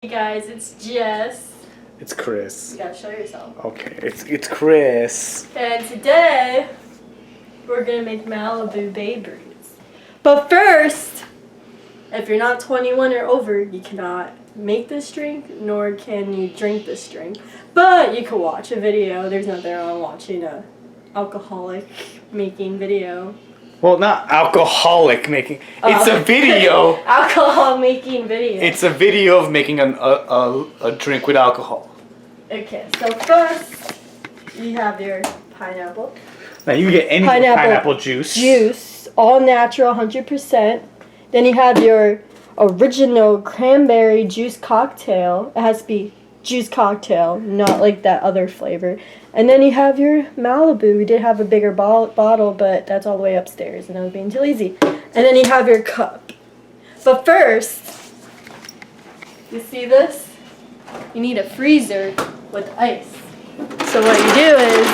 Hey guys, it's Jess. It's Chris. You gotta show yourself. Okay, it's Chris. And today, we're gonna make Malibu Baybreeze. But first, if you're not 21 or over, you cannot make this drink, nor can you drink this drink. But you can watch a video. There's nothing wrong watching a alcoholic making video. Well, not alcoholic making. It's a video. Alcohol making video. It's a video of making a drink with alcohol. Okay, so first, you have your pineapple. Now you can get any pineapple juice. Juice, all natural, 100%. Then you have your original cranberry juice cocktail. It has to be juice cocktail, not like that other flavor. And then you have your Malibu. We did have a bigger bottle, but that's all the way upstairs, and I was being too lazy. And then you have your cup. But first, you see this? You need a freezer with ice. So what you do is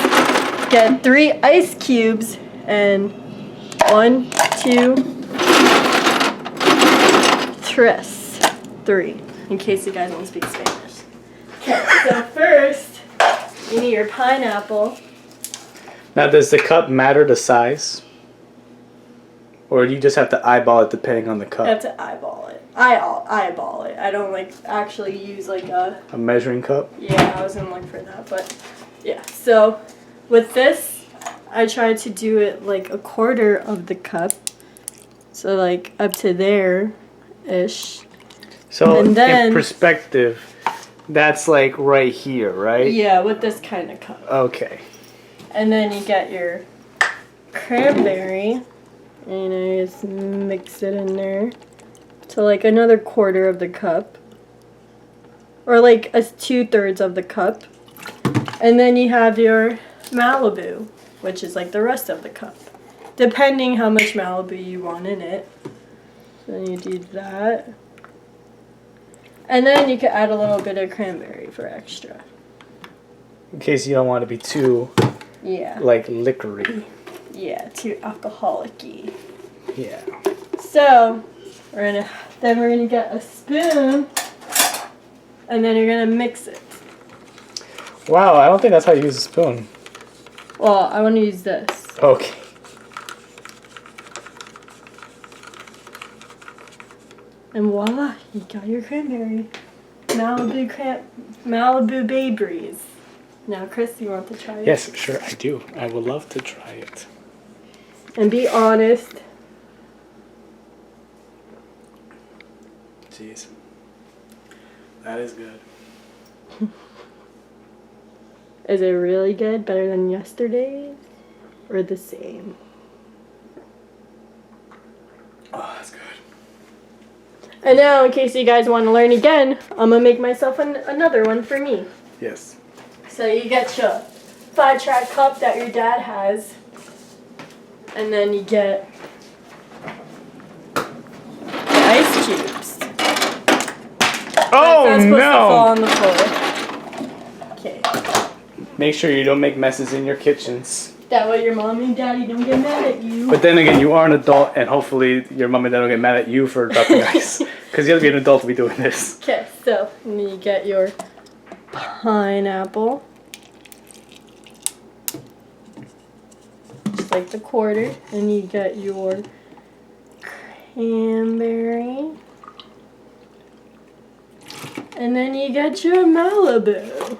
get 3 ice cubes and 1, 2, 3, in case you guys don't speak Spanish. Okay, so first, you need your pineapple. Now, does the cup matter the size? Or do you just have to eyeball it depending on the cup? You have to eyeball it. Eyeball it. I don't actually use a measuring cup? Yeah, I was gonna look for that, but yeah. So with this, I tried to do it like a quarter of the cup. So like up to there-ish. So in perspective, that's like right here, right? Yeah, with this kind of cup. Okay. And then you get your cranberry, and I just mix it in there to like another quarter of the cup, or like 2/3 of the cup. And then you have your Malibu, which is like the rest of the cup, depending how much Malibu you want in it. So you do that. And then you can add a little bit of cranberry for extra. In case you don't want to be too, like, liquory. Yeah, too alcoholic-y. Yeah. So, we're gonna get a spoon, and then you're gonna mix it. Wow, I don't think that's how you use a spoon. Well, I want to use this. Okay. And voila, you got your cranberry. Malibu Baybreeze. Now, Chris, you want to try it? Yes, sure, I do. I would love to try it. And be honest. Jeez. That is good. Is it really good? Better than yesterday's? Or the same? Oh, that's good. And now, in case you guys want to learn again, I'm going to make myself another one for me. Yes. So you get your 5-track cup that your dad has, and then you get the ice cubes. Oh, that's supposed to fall on no! the floor. Okay. Make sure you don't make messes in your kitchens. That way your mom and daddy don't get mad at you. But then again, you are an adult, and hopefully your mom and dad don't get mad at you for dropping ice. Because you have to be an adult to be doing this. Okay, so and then you get your pineapple. Just like the quarter. And you get your cranberry. And then you get your Malibu.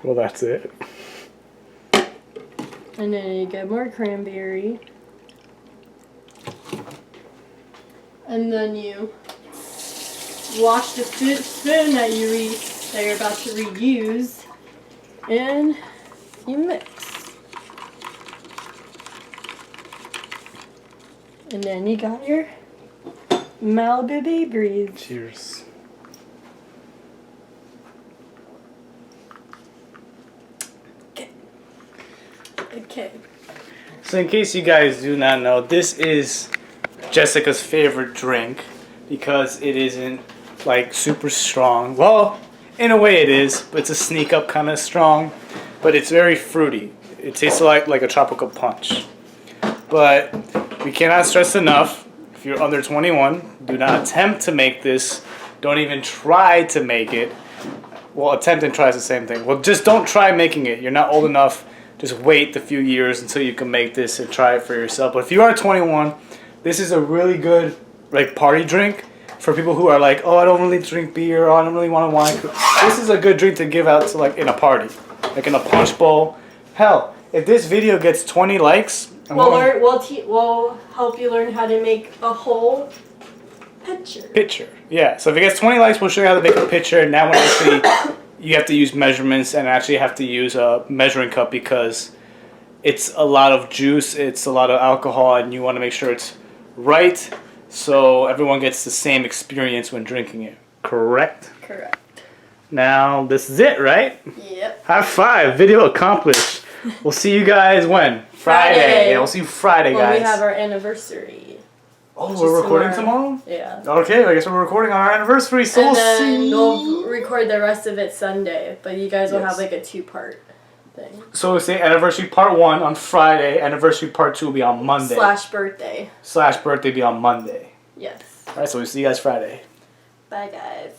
Well, that's it. And then you get more cranberry. And then you wash the spoon that you're about to reuse, and you mix. And then you got your Malibu Baybreeze. Cheers. Okay. So in case you guys do not know, this is Jessica's favorite drink because it isn't like super strong. Well, in a way it is, but it's a sneak up kind of strong, but it's very fruity. It tastes like a tropical punch. But we cannot stress enough, If you're under 21, do not attempt to make this. Don't even try to make it. Well, attempt and try is the same thing. Well, just don't try making it. You're not old enough. Just wait a few years until you can make this and try it for yourself. But if you are 21, this is a really good like party drink for people who are like, oh, I don't really drink beer. Oh, I don't really want to wine. This is a good drink to give out to like in a party, like in a punch bowl. Hell, if this video gets 20 likes, we'll help you learn how to make a whole picture. Yeah. So if it gets 20 likes, we'll show you how to make a picture. And that one actually, you have to use measurements and actually have to use a measuring cup because it's a lot of juice, it's a lot of alcohol, and you want to make sure it's right so everyone gets the same experience when drinking it. Correct? Correct. Now, this is it, right? Yep. High five. Video accomplished. We'll see you guys when? Friday. Yeah, we'll see you Friday, guys. When we have our anniversary. Oh, we're recording tomorrow? Yeah. Okay, I guess we're recording on our anniversary, so and we'll then see. we'll record the rest of it Sunday, but you guys will have like a 2-part thing. So we'll say anniversary part 1 on Friday, anniversary part 2 will be on Monday. /birthday. /birthday be on Monday. Yes. Alright, so we'll see you guys Friday. Bye, guys.